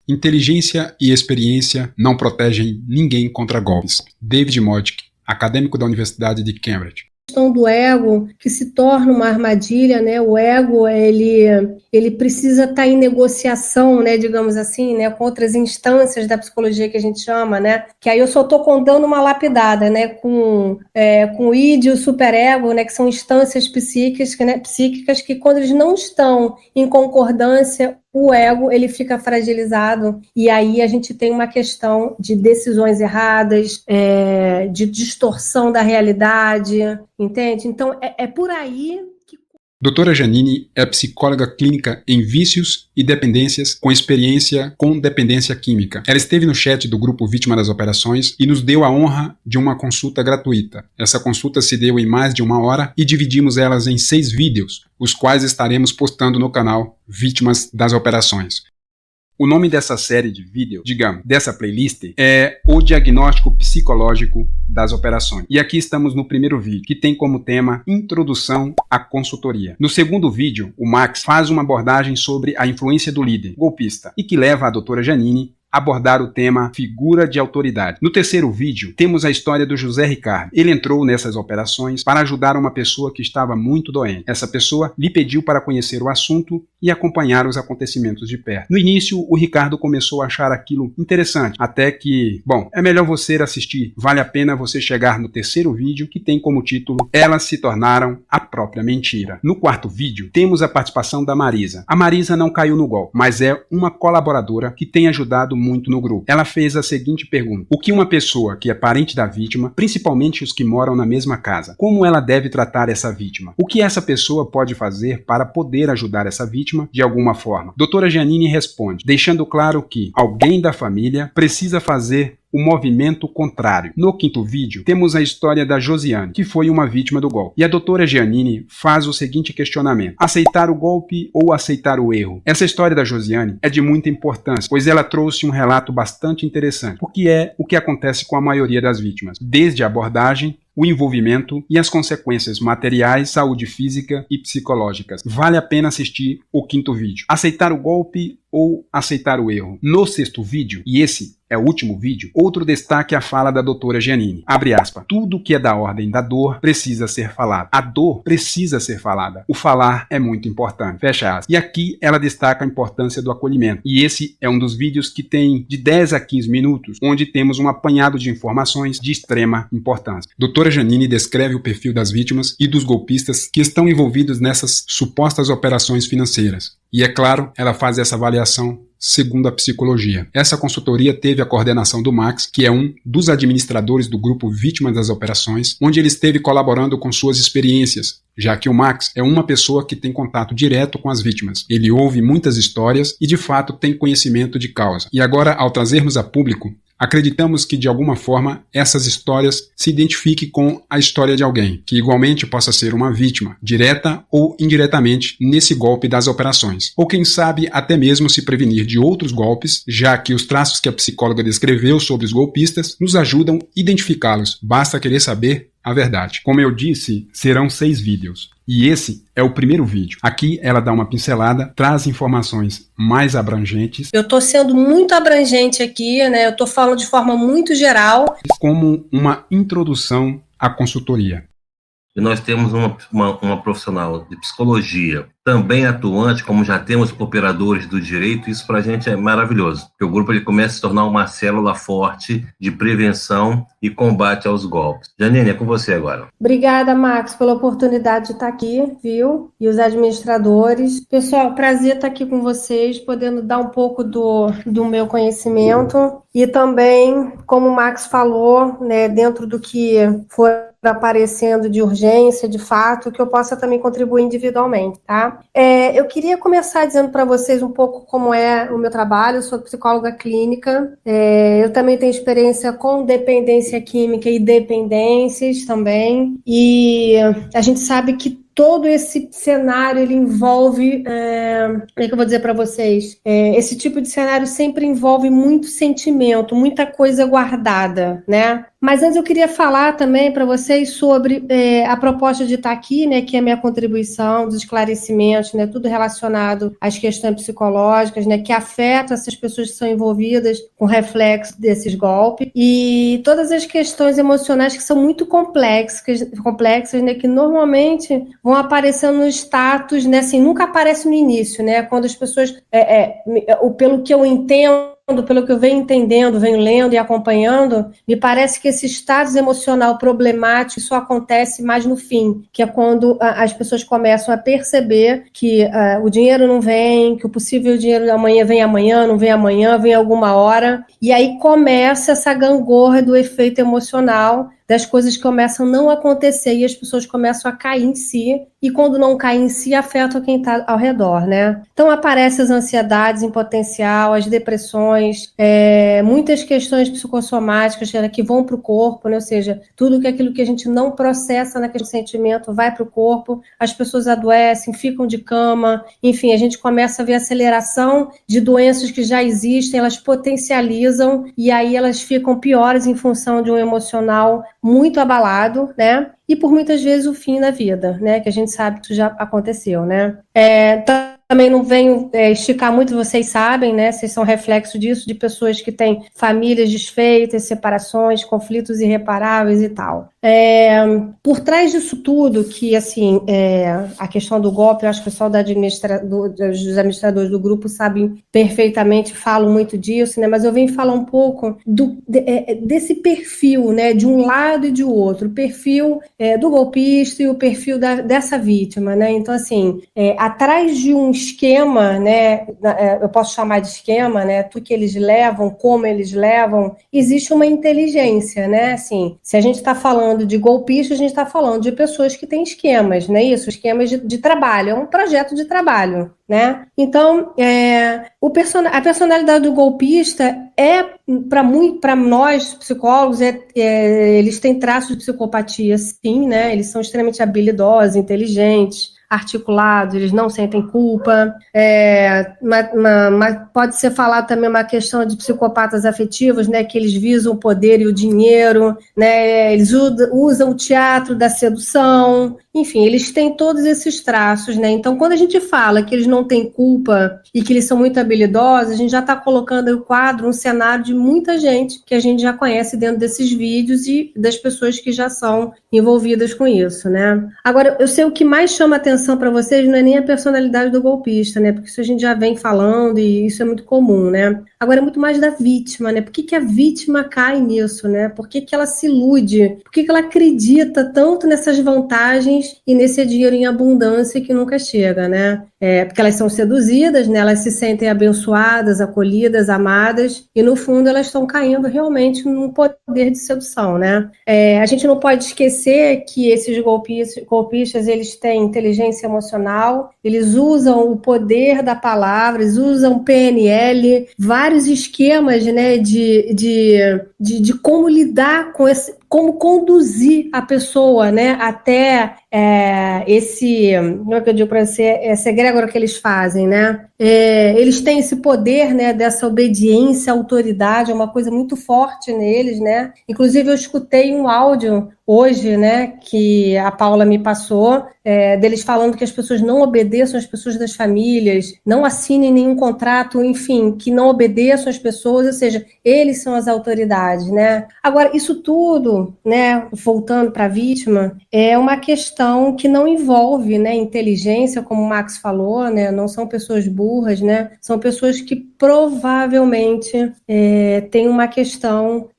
Inteligência e experiência não protegem ninguém contra golpes. David Modic, acadêmico da Universidade de Cambridge. Questão do ego, que se torna uma armadilha, né? O ego, ele precisa estar em negociação, né, digamos assim, né, com outras instâncias da psicologia que a gente chama, né? Que aí eu só estou dando uma lapidada, né, com o id e o superego, né, que são instâncias psíquicas que quando eles não estão em concordância, o ego ele fica fragilizado e aí a gente tem uma questão de decisões erradas, de distorção da realidade, entende? Então é por aí que... Doutora Janine é psicóloga clínica em vícios e dependências com experiência com dependência química. Ela esteve no chat do grupo Vítima das Operações e nos deu a honra de uma consulta gratuita. Essa consulta se deu em mais de 1 hora e dividimos elas em 6 vídeos, os quais estaremos postando no canal Vítimas das Operações. O nome dessa série de vídeos, dessa playlist, é O Diagnóstico Psicológico das Operações. E aqui estamos no primeiro vídeo, que tem como tema Introdução à Consultoria. No segundo vídeo, o Max faz uma abordagem sobre a influência do líder golpista e que leva a doutora Janine a abordar o tema figura de autoridade. No terceiro vídeo, temos a história do José Ricardo. Ele entrou nessas operações para ajudar uma pessoa que estava muito doente. Essa pessoa lhe pediu para conhecer o assunto e acompanhar os acontecimentos de perto. No início, o Ricardo começou a achar aquilo interessante, até que, é melhor você assistir. Vale a pena você chegar no terceiro vídeo, que tem como título Elas se tornaram a própria mentira. No quarto vídeo, temos a participação da Marisa. A Marisa não caiu no golpe, mas é uma colaboradora que tem ajudado muito no grupo. Ela fez a seguinte pergunta: o que uma pessoa que é parente da vítima, principalmente os que moram na mesma casa, como ela deve tratar essa vítima? O que essa pessoa pode fazer para poder ajudar essa vítima de alguma forma? Doutora Janine responde, deixando claro que alguém da família precisa fazer o movimento contrário. No quinto vídeo, temos a história da Josiane, que foi uma vítima do golpe. E a doutora Janine faz o seguinte questionamento: aceitar o golpe ou aceitar o erro? Essa história da Josiane é de muita importância, pois ela trouxe um relato bastante interessante, porque é o que acontece com a maioria das vítimas, desde a abordagem, o envolvimento e as consequências materiais, saúde física e psicológicas. Vale a pena assistir o quinto vídeo. Aceitar o golpe ou aceitar o erro? No sexto vídeo, e esse é o último vídeo, outro destaque é a fala da doutora Janine. Abre aspas. Tudo que é da ordem da dor precisa ser falado. A dor precisa ser falada. O falar é muito importante. Fecha aspas. E aqui ela destaca a importância do acolhimento. E esse é um dos vídeos que tem de 10 a 15 minutos, onde temos um apanhado de informações de extrema importância. Doutora Janine descreve o perfil das vítimas e dos golpistas que estão envolvidos nessas supostas operações financeiras. E é claro, ela faz essa avaliação segundo a psicologia. Essa consultoria teve a coordenação do Max, que é um dos administradores do grupo Vítimas das Operações, onde ele esteve colaborando com suas experiências, já que o Max é uma pessoa que tem contato direto com as vítimas. Ele ouve muitas histórias e, de fato, tem conhecimento de causa. E agora, ao trazermos a público, acreditamos que, de alguma forma, essas histórias se identifiquem com a história de alguém, que igualmente possa ser uma vítima, direta ou indiretamente, nesse golpe das operações. Ou quem sabe até mesmo se prevenir de outros golpes, já que os traços que a psicóloga descreveu sobre os golpistas nos ajudam a identificá-los. Basta querer saber a verdade. Como eu disse, serão 6 vídeos. E esse é o primeiro vídeo. Aqui ela dá uma pincelada, traz informações mais abrangentes. Eu estou sendo muito abrangente aqui, né? Eu estou falando de forma muito geral. Como uma introdução à consultoria. E nós temos uma profissional de psicologia também atuante, como já temos operadores do direito, isso para a gente é maravilhoso, porque o grupo ele começa a se tornar uma célula forte de prevenção e combate aos golpes. Janine, é com você agora. Obrigada, Max, pela oportunidade de estar aqui, viu? E os administradores. Pessoal, prazer estar aqui com vocês, podendo dar um pouco do meu conhecimento. E também, como o Max falou, né, dentro do que for aparecendo de urgência, de fato, que eu possa também contribuir individualmente, tá? Eu queria começar dizendo para vocês um pouco como é o meu trabalho. Eu sou psicóloga clínica, eu também tenho experiência com dependência química e dependências também, e a gente sabe que todo esse cenário, ele envolve, como é que eu vou dizer para vocês? Esse tipo de cenário sempre envolve muito sentimento, muita coisa guardada, né? Mas antes eu queria falar também para vocês sobre a proposta de estar aqui, né, que é a minha contribuição dos esclarecimentos, né, tudo relacionado às questões psicológicas, né, que afetam essas pessoas que são envolvidas com reflexo desses golpes, e todas as questões emocionais que são muito complexas, né, que normalmente vão aparecendo no status, né, assim, nunca aparece no início, né, quando as pessoas, pelo que eu entendo, pelo que eu venho entendendo, venho lendo e acompanhando, me parece que esse status emocional problemático só acontece mais no fim, que é quando as pessoas começam a perceber que o dinheiro não vem, que o possível dinheiro amanhã, não vem amanhã, vem alguma hora, e aí começa essa gangorra do efeito emocional, das coisas que começam a não acontecer e as pessoas começam a cair em si, e quando não caem em si, afetam quem está ao redor, né? Então aparecem as ansiedades em potencial, as depressões, muitas questões psicossomáticas que vão para o corpo, né? Ou seja, tudo aquilo que a gente não processa naquele sentimento vai para o corpo, as pessoas adoecem, ficam de cama, enfim, a gente começa a ver aceleração de doenças que já existem, elas potencializam e aí elas ficam piores em função de um emocional muito abalado, né? E por muitas vezes o fim da vida, né? Que a gente sabe que isso já aconteceu, né? Também não venho esticar muito, vocês sabem, né? Vocês são reflexo disso, de pessoas que têm famílias desfeitas, separações, conflitos irreparáveis e tal. Por trás disso tudo, que assim, a questão do golpe, eu acho que o pessoal dos administradores do grupo sabem perfeitamente, falam muito disso, né? Mas eu venho falar um pouco desse perfil, né? De um lado e de outro, o perfil do golpista e o perfil dessa vítima, né? Então, assim, atrás de um esquema, né? Eu posso chamar de esquema, né? Tudo que eles levam, como eles levam, existe uma inteligência, né? Assim, se a gente está falando de golpista, a gente está falando de pessoas que têm esquemas, né? Isso, esquemas de trabalho, é um projeto de trabalho, né? Então, a personalidade do golpista para nós, psicólogos, eles têm traços de psicopatia, sim, né? Eles são extremamente habilidosos, inteligentes, articulados, eles não sentem culpa, mas pode ser falado também uma questão de psicopatas afetivos, né, que eles visam o poder e o dinheiro, né, eles usam o teatro da sedução, enfim, eles têm todos esses traços, né, então quando a gente fala que eles não têm culpa e que eles são muito habilidosos, a gente já está colocando no quadro um cenário de muita gente que a gente já conhece dentro desses vídeos e das pessoas que já são envolvidas com isso, né. Agora, eu sei o que mais chama atenção para vocês não é nem a personalidade do golpista, né? Porque isso a gente já vem falando e isso é muito comum, né? Agora é muito mais da vítima, né? Por que a vítima cai nisso, né? Por que ela se ilude? Por que ela acredita tanto nessas vantagens e nesse dinheiro em abundância que nunca chega, né? Porque elas são seduzidas, né? Elas se sentem abençoadas, acolhidas, amadas e no fundo elas estão caindo realmente num poder de sedução, né? A gente não pode esquecer que esses golpistas eles têm inteligência emocional, eles usam o poder da palavra, eles usam PNL, vários esquemas, né, de como lidar com esse, como conduzir a pessoa, né, até como é que eu digo para você, essa egrégora que eles fazem, né? Eles têm esse poder, né, dessa obediência à autoridade, é uma coisa muito forte neles, né? Inclusive eu escutei um áudio hoje, né, que a Paula me passou, deles falando que as pessoas não obedeçam às pessoas das famílias, não assinem nenhum contrato, enfim, que não obedeçam às pessoas, ou seja, eles são as autoridades, né? Agora, isso tudo, né, voltando para a vítima, é uma questão que não envolve, né, inteligência, como o Max falou, né, não são pessoas burras, né, são pessoas que provavelmente têm uma questão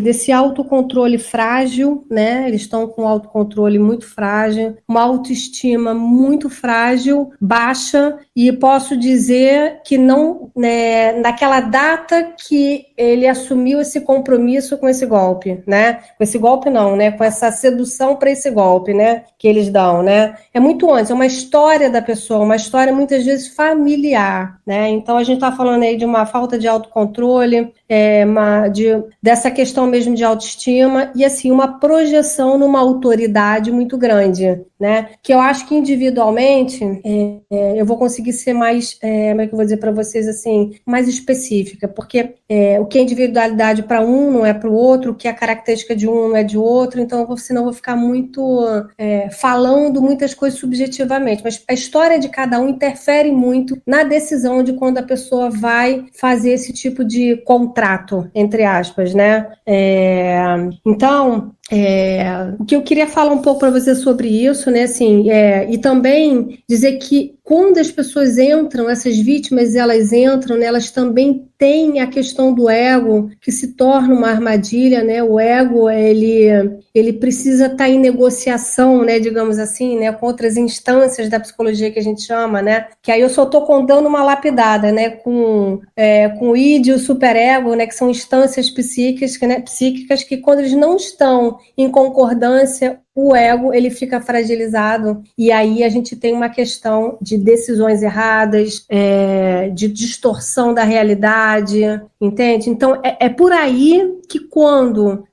desse autocontrole frágil, né, eles estão com um autocontrole muito frágil, uma autoestima muito frágil, baixa, e posso dizer que não, né, naquela data que ele assumiu esse compromisso com esse golpe, né? Com esse golpe não, né? Com essa sedução para esse golpe, né? Que eles dão, né? É muito antes, é uma história da pessoa, uma história muitas vezes familiar, né? Então, a gente está falando aí de uma falta de autocontrole, dessa questão mesmo de autoestima e, assim, uma projeção numa autoridade muito grande, né? Que eu acho que individualmente eu vou conseguir ser mais, como é que eu vou dizer para vocês, assim, mais específica, porque o que é individualidade para um não é para o outro, o que é característica de um não é de outro, então senão eu vou ficar muito falando muitas coisas subjetivamente, mas a história de cada um interfere muito na decisão de quando a pessoa vai fazer esse tipo de contrato, entre aspas, né? Então, o que eu queria falar um pouco para você sobre isso, né? Assim, e também dizer que quando as pessoas entram, essas vítimas, elas entram, né, elas também têm a questão do ego, que se torna uma armadilha, né? O ego, ele precisa estar em negociação, né, digamos assim, né, com outras instâncias da psicologia que a gente chama, né? Que aí eu só estou contando uma lapidada, né? Com o id e o superego, né, que são instâncias psíquicas que quando eles não estão em concordância, o ego ele fica fragilizado e aí a gente tem uma questão de decisões erradas, de distorção da realidade, entende? Então é por aí que quando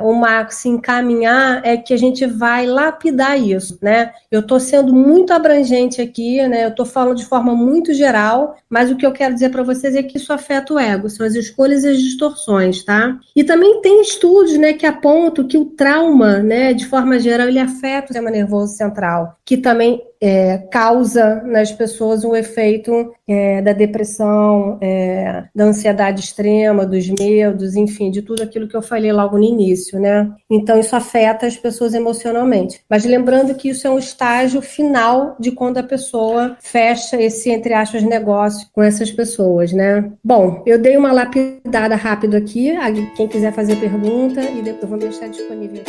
o Marco se encaminhar é que a gente vai lapidar isso, né? Eu estou sendo muito abrangente aqui, né? Eu estou falando de forma muito geral, mas o que eu quero dizer para vocês é que isso afeta o ego, são as escolhas e as distorções, tá? E também tem estudos, né, que apontam que o trauma, né, de forma geral, ele afeta o sistema nervoso central, que também causa nas pessoas um efeito da depressão, da ansiedade extrema, dos medos, enfim, de tudo aquilo que eu falei logo no início, né? Então, isso afeta as pessoas emocionalmente. Mas lembrando que isso é um estágio final de quando a pessoa fecha esse, entre aspas, negócio com essas pessoas, né? Bom, eu dei uma lapidada rápido aqui, quem quiser fazer pergunta, e depois vou deixar disponível.